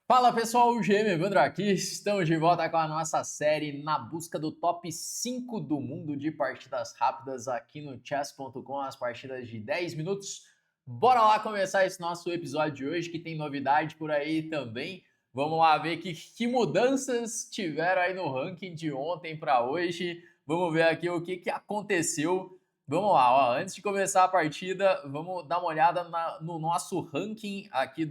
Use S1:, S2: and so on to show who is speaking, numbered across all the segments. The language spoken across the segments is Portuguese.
S1: Fala pessoal, o GM Evandro aqui, estamos de volta com a nossa série na busca do top 5 do mundo de partidas rápidas aqui no chess.com, as partidas de 10 minutos. Bora lá começar esse nosso episódio de hoje que tem novidade por aí também. Vamos lá ver que mudanças tiveram aí no ranking de ontem para hoje. Vamos ver aqui o que aconteceu. Vamos lá, ó. Antes de começar a partida, vamos dar uma olhada no nosso ranking aqui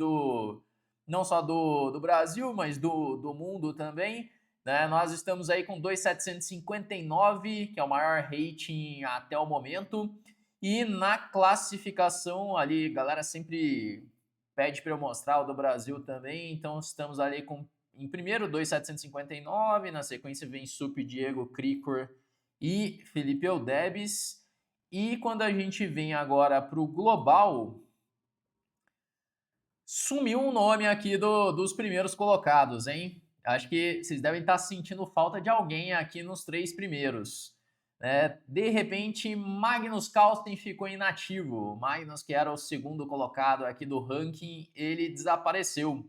S1: não só do Brasil, mas do mundo também. Né? Nós estamos aí com 2.759, que é o maior rating até o momento. E na classificação ali, galera sempre pede para eu mostrar o do Brasil também. Então estamos ali em primeiro 2.759, na sequência vem Sup, Diego, Cricor e Felipe Eudebis. E quando a gente vem agora para o global, sumiu um nome aqui dos primeiros colocados, hein? Acho que vocês devem estar sentindo falta de alguém aqui nos três primeiros. De repente, Magnus Carlsen ficou inativo. Magnus, que era o segundo colocado aqui do ranking, ele desapareceu.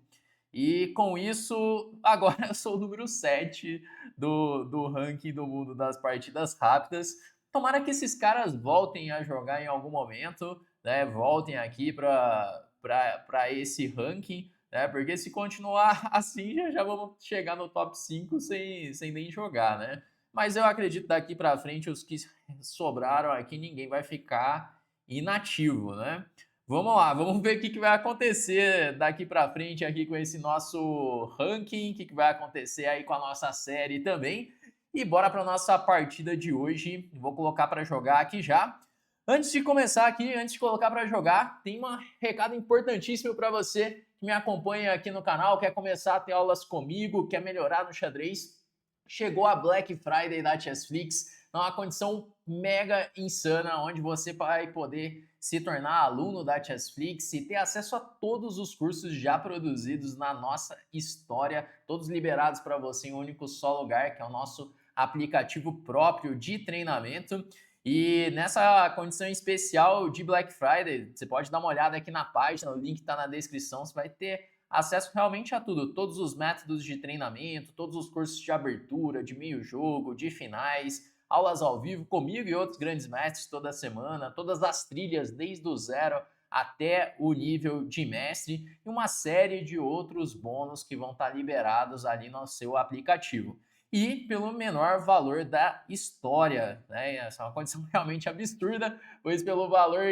S1: E com isso, agora eu sou o número 7 do ranking do mundo das partidas rápidas. Tomara que esses caras voltem a jogar em algum momento, né? Voltem aqui para esse ranking, né? Porque se continuar assim, já vamos chegar no top 5 sem nem jogar, né? Mas eu acredito daqui para frente, os que sobraram aqui, ninguém vai ficar inativo, né? Vamos lá, vamos ver o que vai acontecer daqui para frente aqui com esse nosso ranking, o que vai acontecer aí com a nossa série também. E bora para nossa partida de hoje. Vou colocar para jogar aqui já. Antes de começar aqui, antes de colocar para jogar, tem um recado importantíssimo para você que me acompanha aqui no canal, quer começar a ter aulas comigo, quer melhorar no xadrez. Chegou a Black Friday da Chessflix, uma condição mega insana, onde você vai poder se tornar aluno da Chessflix e ter acesso a todos os cursos já produzidos na nossa história, todos liberados para você em um único só lugar, que é o nosso aplicativo próprio de treinamento. E nessa condição especial de Black Friday, você pode dar uma olhada aqui na página, o link está na descrição, você vai ter acesso realmente a tudo, todos os métodos de treinamento, todos os cursos de abertura, de meio jogo, de finais, aulas ao vivo comigo e outros grandes mestres toda semana, todas as trilhas desde o zero até o nível de mestre e uma série de outros bônus que vão estar liberados ali no seu aplicativo. E pelo menor valor da história, né? Essa é uma condição realmente absurda, pois pelo valor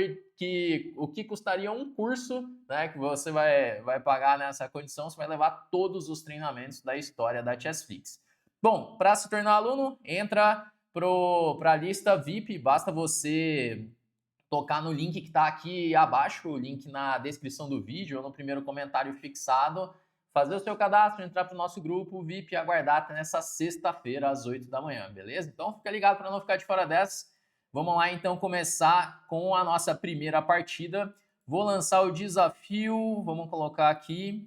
S1: o que custaria um curso, né, que você vai pagar nessa condição, você vai levar todos os treinamentos da história da Chessflix. Bom, para se tornar aluno, entra para a lista VIP, basta você tocar no link que está aqui abaixo, o link na descrição do vídeo ou no primeiro comentário fixado, fazer o seu cadastro, entrar para o nosso grupo VIP e aguardar até nessa sexta-feira às 8 da manhã, beleza? Então fica ligado para não ficar de fora dessa. Vamos lá então começar com a nossa primeira partida. Vou lançar o desafio, vamos colocar aqui.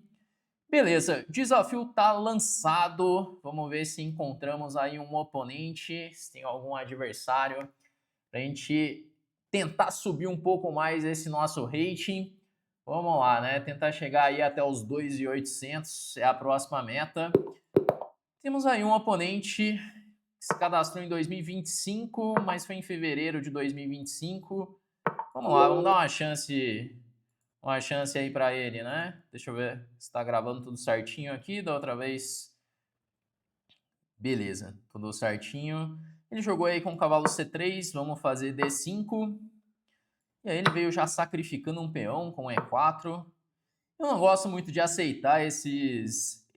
S1: Beleza, desafio tá lançado. Vamos ver se encontramos aí um oponente, se tem algum adversário para a gente tentar subir um pouco mais esse nosso rating. Vamos lá, né? Tentar chegar aí até os 2.800 é a próxima meta. Temos aí um oponente que se cadastrou em 2025, mas foi em fevereiro de 2025. Vamos lá, vamos dar uma chance aí para ele, né? Deixa eu ver se está gravando tudo certinho aqui. Da outra vez, beleza, tudo certinho. Ele jogou aí com o cavalo C3, vamos fazer D5. E aí ele veio já sacrificando um peão com E4. Eu não gosto muito de aceitar esses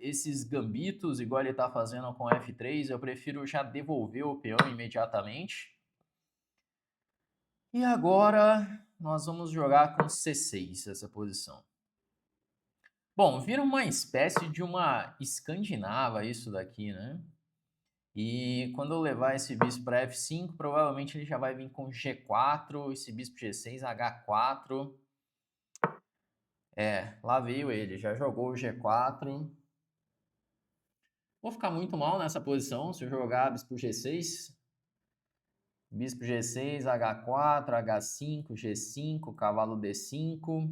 S1: gambitos, igual ele está fazendo com F3. Eu prefiro já devolver o peão imediatamente. E agora nós vamos jogar com C6 essa posição. Bom, vira uma espécie de uma escandinava isso daqui, né? E quando eu levar esse bispo para F5, provavelmente ele já vai vir com G4, esse bispo G6, H4. Lá veio ele, já jogou o G4. Vou ficar muito mal nessa posição se eu jogar bispo G6. Bispo G6, H4, H5, G5, cavalo D5.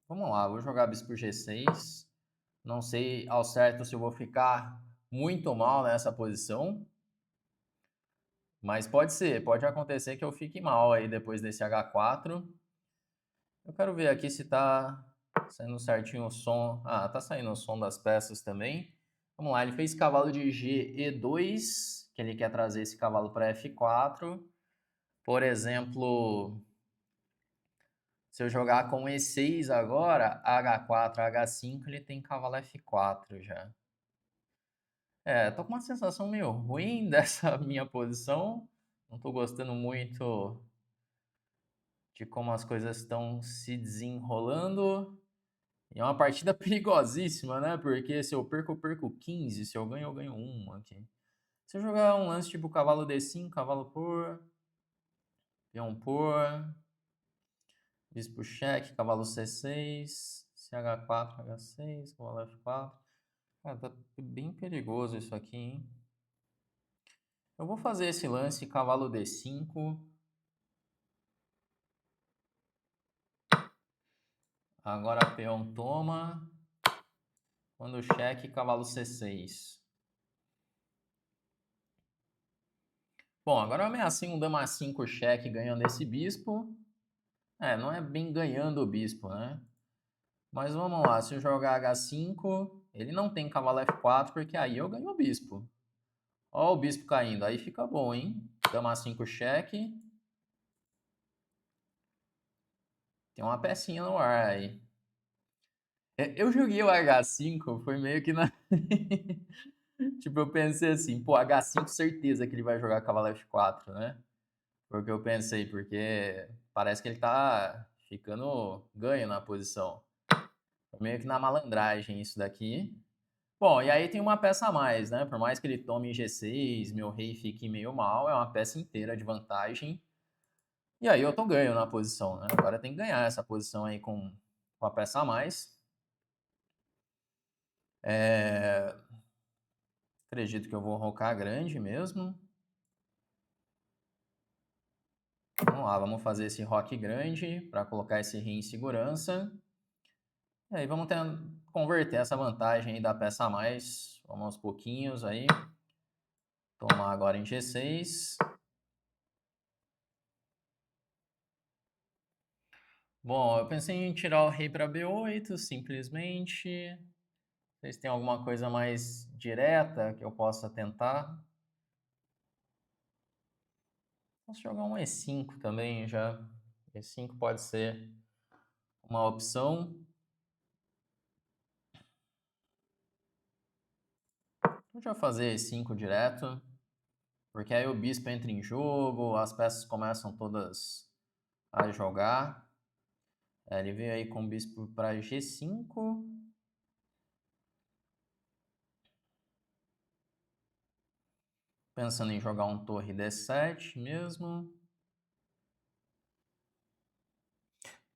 S1: Vamos lá, vou jogar bispo G6. Não sei ao certo se eu vou ficar muito mal nessa posição. Mas pode acontecer que eu fique mal aí depois desse H4. Eu quero ver aqui se tá saindo certinho o som. Ah, tá saindo o som das peças também. Vamos lá, ele fez cavalo de G E2, que ele quer trazer esse cavalo para F4. Por exemplo, se eu jogar com E6 agora, H4, H5, ele tem cavalo F4 já. Tô com uma sensação meio ruim dessa minha posição. Não tô gostando muito de como as coisas estão se desenrolando. E é uma partida perigosíssima, né? Porque se eu perco 15. Se eu ganho 1 aqui. Se eu jogar um lance tipo cavalo D5, cavalo por, peão por, bispo cheque, cavalo C6, CH4, H6, cavalo F4. Cara, tá bem perigoso isso aqui, hein? Eu vou fazer esse lance cavalo D5. Agora peão toma. Quando cheque, cavalo C6. Bom, agora eu ameacei um dama 5 cheque ganhando esse bispo. Não é bem ganhando o bispo, né? Mas vamos lá, se eu jogar H5, ele não tem cavalo F4, porque aí eu ganho o bispo. Ó o bispo caindo, aí fica bom, hein? Dama 5 cheque. Tem uma pecinha no ar aí. Eu joguei o H5, foi meio que na... Tipo, eu pensei assim, pô, H5 certeza que ele vai jogar cavalo F4, né? Porque eu pensei, porque parece que ele tá ficando ganho na posição. Meio que na malandragem isso daqui. Bom, e aí tem uma peça a mais, né? Por mais que ele tome G6, meu rei fique meio mal, é uma peça inteira de vantagem. E aí eu tô ganho na posição, né? Agora tem que ganhar essa posição aí com a peça a mais. Acredito que eu vou rocar grande mesmo. Vamos lá, vamos fazer esse rock grande para colocar esse rei em segurança. E aí vamos converter essa vantagem aí da peça a mais. Vamos aos pouquinhos aí. Tomar agora em G6. Bom, eu pensei em tirar o rei para B8, simplesmente. Vocês têm alguma coisa mais direta que eu possa tentar? Posso jogar um E5 também já. E5 pode ser uma opção. Vou já fazer E5 direto, porque aí o bispo entra em jogo, as peças começam todas a jogar. Ele veio aí com o bispo para G5. Pensando em jogar um torre D7 mesmo.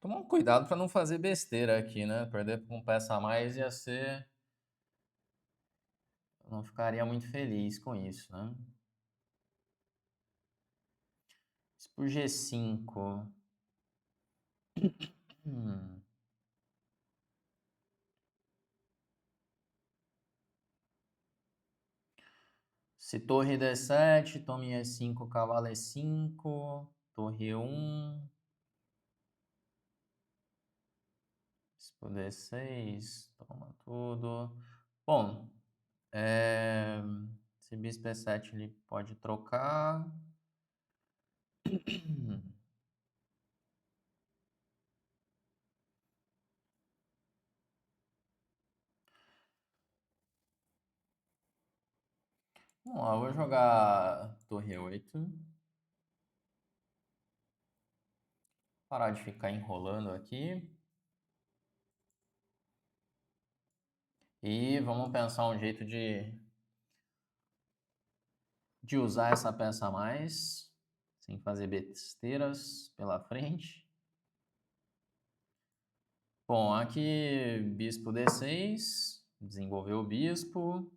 S1: Tomar um cuidado para não fazer besteira aqui, né? Perder com peça a mais ia ser... Eu não ficaria muito feliz com isso, né? Por G5. Hum. Se torre D7, tome E5, cavalo E5, torre E1, bispo D6, toma tudo. Bom, esse bispo E7 ele pode trocar. Vamos lá, eu vou jogar torre E8. Parar de ficar enrolando aqui. E vamos pensar um jeito de usar essa peça a mais, sem fazer besteiras pela frente. Bom, aqui bispo D6, desenvolveu o bispo.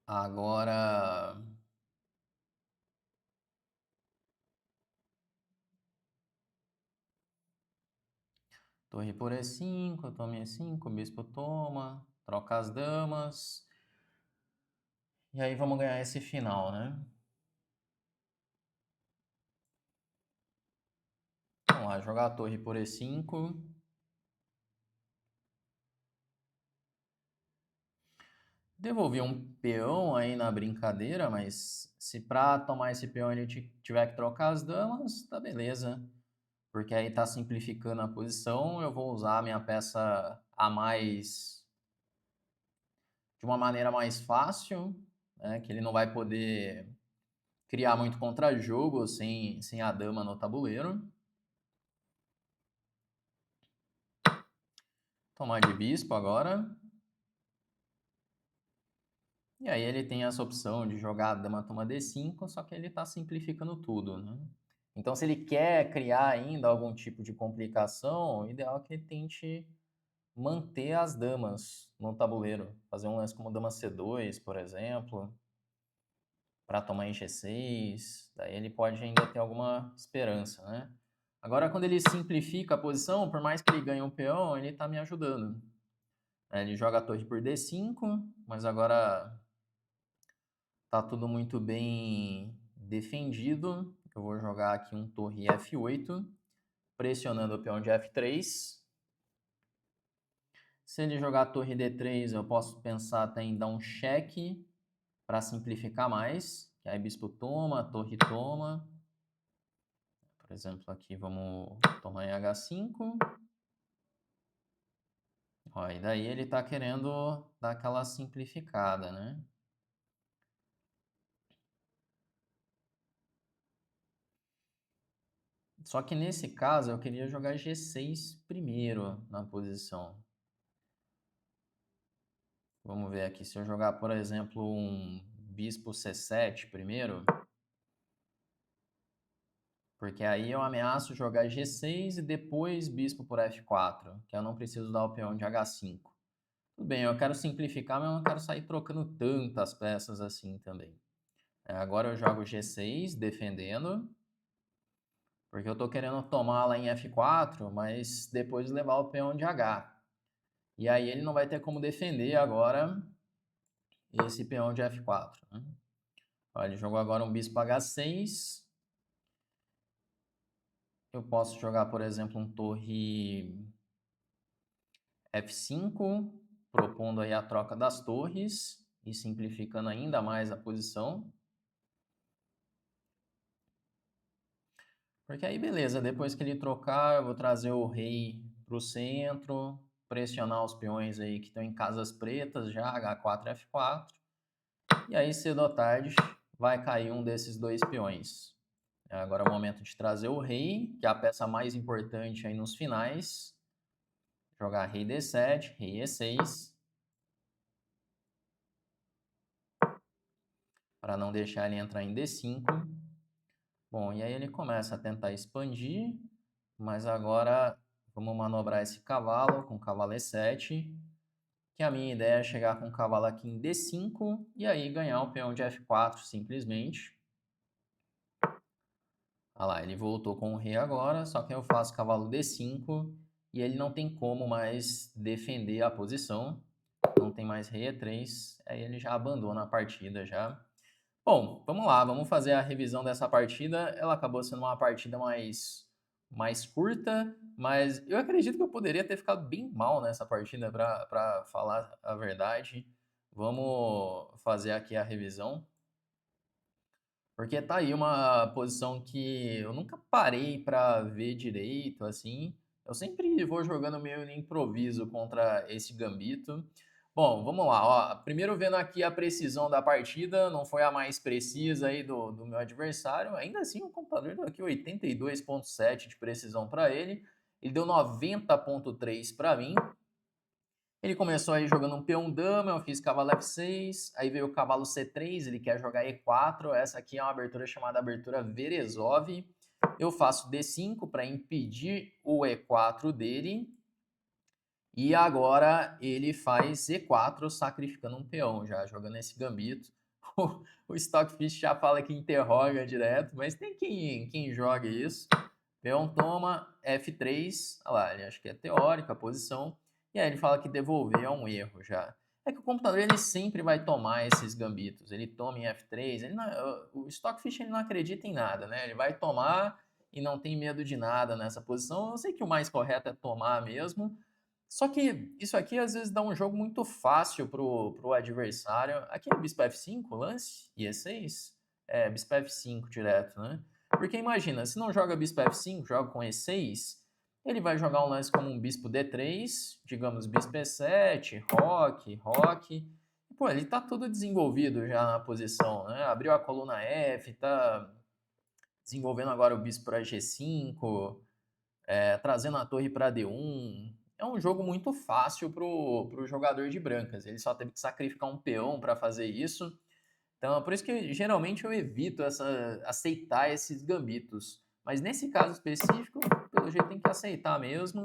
S1: Agora Torre por E5, eu tomo E5, bispo toma, troca as damas. E aí vamos ganhar esse final, né? Vamos lá, jogar a torre por E5. Devolvi um peão aí na brincadeira, mas se para tomar esse peão ele tiver que trocar as damas, tá beleza. Porque aí tá simplificando a posição, eu vou usar a minha peça a mais de uma maneira mais fácil, né, que ele não vai poder criar muito contra-jogo sem a dama no tabuleiro. Tomar de bispo agora. E aí ele tem essa opção de jogar a dama toma D5, só que ele está simplificando tudo, né? Então, se ele quer criar ainda algum tipo de complicação, o ideal é que ele tente manter as damas no tabuleiro. Fazer um lance como dama C2, por exemplo, para tomar em G6. Daí ele pode ainda ter alguma esperança, né? Agora, quando ele simplifica a posição, por mais que ele ganhe um peão, ele está me ajudando. Ele joga a torre por D5, mas agora tá tudo muito bem defendido. Eu vou jogar aqui um torre F8, pressionando o peão de F3. Se ele jogar torre D3, eu posso pensar até em dar um cheque para simplificar mais. Que aí bispo toma, torre toma. Por exemplo, aqui vamos tomar em H5. Ó, e daí ele está querendo dar aquela simplificada, né? Só que nesse caso eu queria jogar G6 primeiro na posição. Vamos ver aqui, se eu jogar, por exemplo, um bispo C7 primeiro, porque aí eu ameaço jogar G6 e depois bispo por F4, que eu não preciso dar o peão de H5. Tudo bem, eu quero simplificar, mas eu não quero sair trocando tantas peças assim também. Agora eu jogo G6, defendendo, porque eu estou querendo tomá-la em F4, mas depois levar o peão de H. E aí ele não vai ter como defender agora esse peão de F4, né? Ó, ele jogou agora um bispo H6. Eu posso jogar, por exemplo, um torre F5, propondo aí a troca das torres e simplificando ainda mais a posição. Porque aí, beleza, depois que ele trocar, eu vou trazer o rei para o centro, pressionar os peões aí que estão em casas pretas já, H4 e F4. E aí, cedo ou tarde, vai cair um desses dois peões. Agora é o momento de trazer o rei, que é a peça mais importante aí nos finais. Jogar rei D7, rei E6. Para não deixar ele entrar em D5. Bom, e aí ele começa a tentar expandir, mas agora vamos manobrar esse cavalo com o cavalo E7, que a minha ideia é chegar com o cavalo aqui em D5 e aí ganhar o peão de F4 simplesmente. Olha lá, ele voltou com o rei agora, só que eu faço cavalo D5 e ele não tem como mais defender a posição. Não tem mais rei E3, aí ele já abandona a partida já. Bom, vamos lá, vamos fazer a revisão dessa partida. Ela acabou sendo uma partida mais curta, mas eu acredito que eu poderia ter ficado bem mal nessa partida, para falar a verdade. Vamos fazer aqui a revisão. Porque tá aí uma posição que eu nunca parei para ver direito, assim. Eu sempre vou jogando meio no improviso contra esse gambito. Bom, vamos lá, ó. Primeiro vendo aqui a precisão da partida, não foi a mais precisa aí do meu adversário. Ainda assim, o computador deu aqui 82,7 de precisão para ele. Ele deu 90,3 para mim. Ele começou aí jogando um peão dama, eu fiz cavalo F6, aí veio o cavalo C3, ele quer jogar E4, essa aqui é uma abertura chamada abertura Verezov. Eu faço D5 para impedir o E4 dele. E agora ele faz E4, sacrificando um peão, já jogando esse gambito. O Stockfish já fala que interroga direto, mas tem quem joga isso. Peão toma F3, olha lá, ele acha que é teórica a posição, e aí ele fala que devolver é um erro já. É que o computador ele sempre vai tomar esses gambitos, ele toma em F3, o Stockfish ele não acredita em nada, né? Ele vai tomar e não tem medo de nada nessa posição. Eu sei que o mais correto é tomar mesmo, só que isso aqui às vezes dá um jogo muito fácil pro adversário. Aqui é bispo F5, lance, e E6? É, bispo F5 direto, né? Porque imagina, se não joga bispo F5, joga com E6, ele vai jogar um lance como um bispo D3, digamos bispo E7, roque. Pô, ele tá todo desenvolvido já na posição, né? Abriu a coluna F, tá desenvolvendo agora o bispo para G5, trazendo a torre para D1. É um jogo muito fácil pro jogador de brancas. Ele só teve que sacrificar um peão para fazer isso. Então, por isso que geralmente eu evito aceitar esses gambitos. Mas nesse caso específico, pelo jeito tem que aceitar mesmo.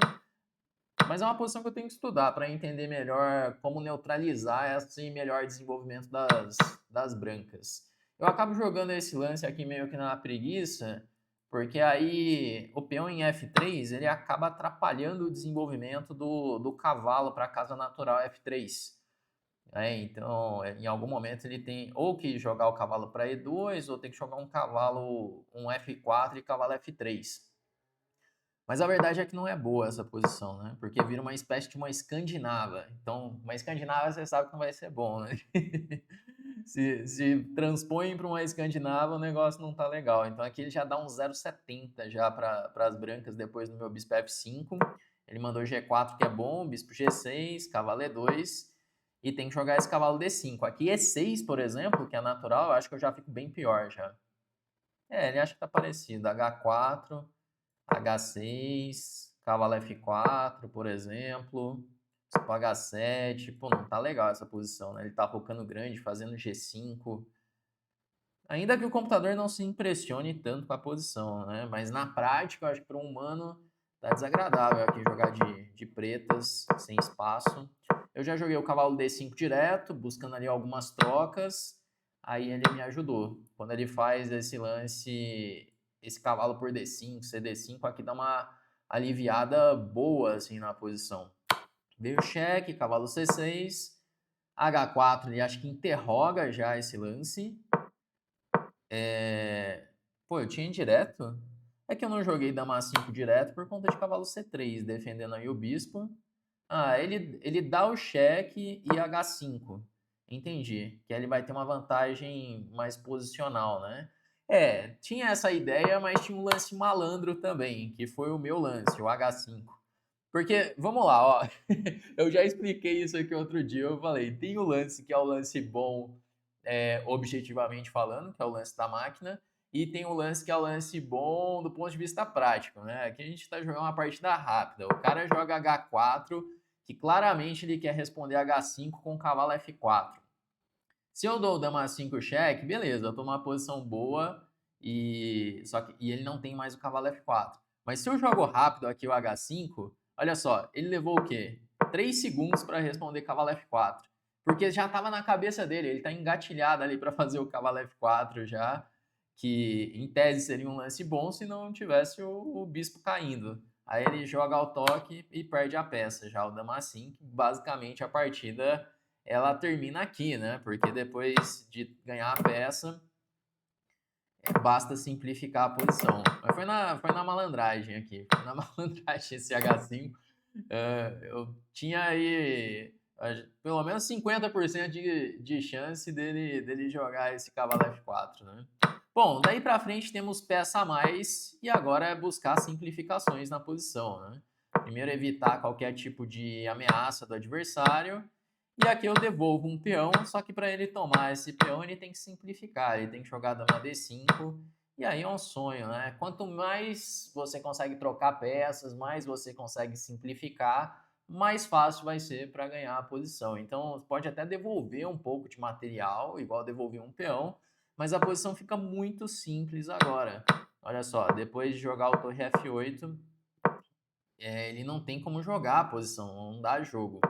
S1: Mas é uma posição que eu tenho que estudar para entender melhor como neutralizar esse melhor desenvolvimento das brancas. Eu acabo jogando esse lance aqui meio que na preguiça, porque aí o peão em F3 ele acaba atrapalhando o desenvolvimento do cavalo para a casa natural F3. Então, em algum momento ele tem ou que jogar o cavalo para E2 ou tem que jogar um cavalo, um F4 e cavalo F3. Mas a verdade é que não é boa essa posição, né? Porque vira uma espécie de uma escandinava. Então, uma escandinava você sabe que não vai ser bom, né? se transpõe para uma escandinava, o negócio não tá legal. Então aqui ele já dá um 0,70 já para as brancas depois do meu bispo F5. Ele mandou G4 que é bom, bispo G6, cavalo E2 e tem que jogar esse cavalo D5. Aqui E6, por exemplo, que é natural, eu acho que eu já fico bem pior já. Ele acha que tá parecido. H4, H6, cavalo F4, por exemplo. Bispo H7. Pô, não tá legal essa posição, né? Ele tá rocando grande, fazendo G5. Ainda que o computador não se impressione tanto com a posição, né? Mas na prática, eu acho que para um humano tá desagradável aqui jogar de pretas, sem espaço. Eu já joguei o cavalo D5 direto, buscando ali algumas trocas. Aí ele me ajudou. Quando ele faz esse lance, esse cavalo por D5, CD5, aqui dá uma aliviada boa assim na posição. Veio cheque, cavalo C6, H4, ele acho que interroga já esse lance. Pô, eu tinha indireto? É que eu não joguei dama 5 direto por conta de cavalo C3, defendendo aí o bispo. Ah, ele dá o cheque e H5. Entendi. Que aí ele vai ter uma vantagem mais posicional, né? Tinha essa ideia, mas tinha um lance malandro também, que foi o meu lance, o H5. Porque, vamos lá, ó. Eu já expliquei isso aqui outro dia. Eu falei, tem o lance que é o lance bom, objetivamente falando, que é o lance da máquina, e tem o lance que é o lance bom do ponto de vista prático, né? Aqui a gente está jogando uma partida rápida. O cara joga H4, que claramente ele quer responder H5 com o cavalo F4. Se eu dou o dama 5 cheque, beleza, eu tô numa posição boa e ele não tem mais o cavalo F4. Mas se eu jogo rápido aqui o H5, olha só, ele levou o quê? 3 segundos para responder cavalo F4. Porque já estava na cabeça dele, ele está engatilhado ali para fazer o cavalo F4 já, que em tese seria um lance bom se não tivesse o bispo caindo. Aí ele joga ao toque e perde a peça, já o dama 5, basicamente a partida ela termina aqui, né? Porque depois de ganhar a peça, basta simplificar a posição. Mas foi na malandragem aqui. Foi na malandragem esse H5. Eu tinha aí pelo menos 50% de chance dele jogar esse cavalo F4, né? Bom, daí para frente temos peça a mais e agora é buscar simplificações na posição, né? Primeiro evitar qualquer tipo de ameaça do adversário. E aqui eu devolvo um peão, só que para ele tomar esse peão ele tem que simplificar, ele tem que jogar dama D5, e aí é um sonho, né? Quanto mais você consegue trocar peças, mais você consegue simplificar, mais fácil vai ser para ganhar a posição. Então pode até devolver um pouco de material, igual devolver um peão, mas a posição fica muito simples agora. Olha só, depois de jogar o torre F8, ele não tem como jogar a posição, não dá jogo.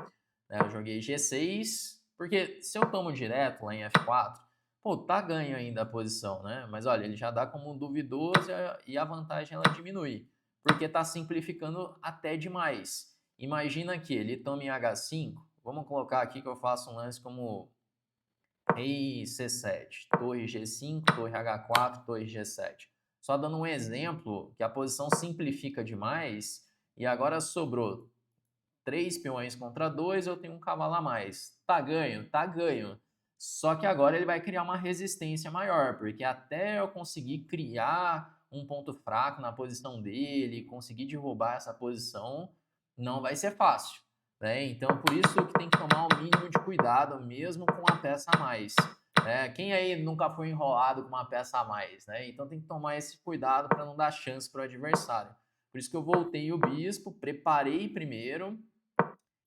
S1: Eu joguei G6, porque se eu tomo direto lá em F4, pô, tá ganho ainda a posição, né? Mas olha, ele já dá como um duvidoso e a vantagem ela diminui. porque está simplificando até demais. Imagina que ele toma em H5, vamos colocar aqui que eu faço um lance como rei C7, torre G5, torre H4, torre G7. Só dando um exemplo que a posição simplifica demais e agora sobrou 3 peões contra 2, eu tenho um cavalo a mais. Tá ganho? Tá ganho. Só que agora ele vai criar uma resistência maior, porque até eu conseguir criar um ponto fraco na posição dele, conseguir derrubar essa posição, não vai ser fácil. Né? Então, por isso que tem que tomar o mínimo de cuidado, mesmo com uma peça a mais. Né? Quem aí nunca foi enrolado com uma peça a mais? Né? Então, tem que tomar esse cuidado para não dar chance para o adversário. Por isso que eu voltei o bispo, preparei primeiro,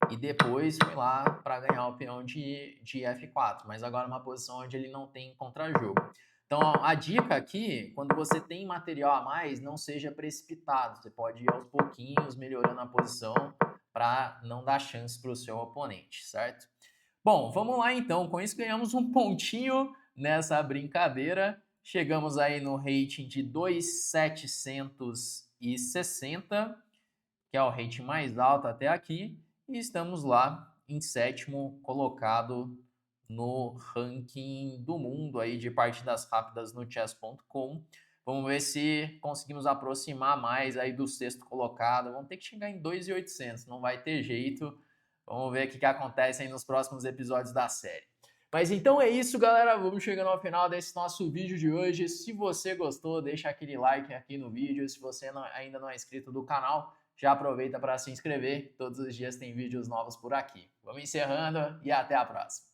S1: e depois fui lá para ganhar o peão de F4, mas agora uma posição onde ele não tem contra-jogo. Então, a dica aqui, quando você tem material a mais, não seja precipitado. Você pode ir aos pouquinhos, melhorando a posição para não dar chance para o seu oponente, certo? Bom, vamos lá então. Com isso ganhamos um pontinho nessa brincadeira. Chegamos aí no rating de 2.760, que é o rating mais alto até aqui. E estamos lá em 7º colocado no ranking do mundo aí de partidas rápidas no chess.com. Vamos ver se conseguimos aproximar mais aí do 6º colocado. Vamos ter que chegar em 2.800, não vai ter jeito. Vamos ver o que acontece aí nos próximos episódios da série. Mas então é isso, galera. Vamos chegando ao final desse nosso vídeo de hoje. Se você gostou, deixa aquele like aqui no vídeo. Se você ainda não é inscrito do canal, já aproveita para se inscrever. Todos os dias tem vídeos novos por aqui. Vamos encerrando e até a próxima.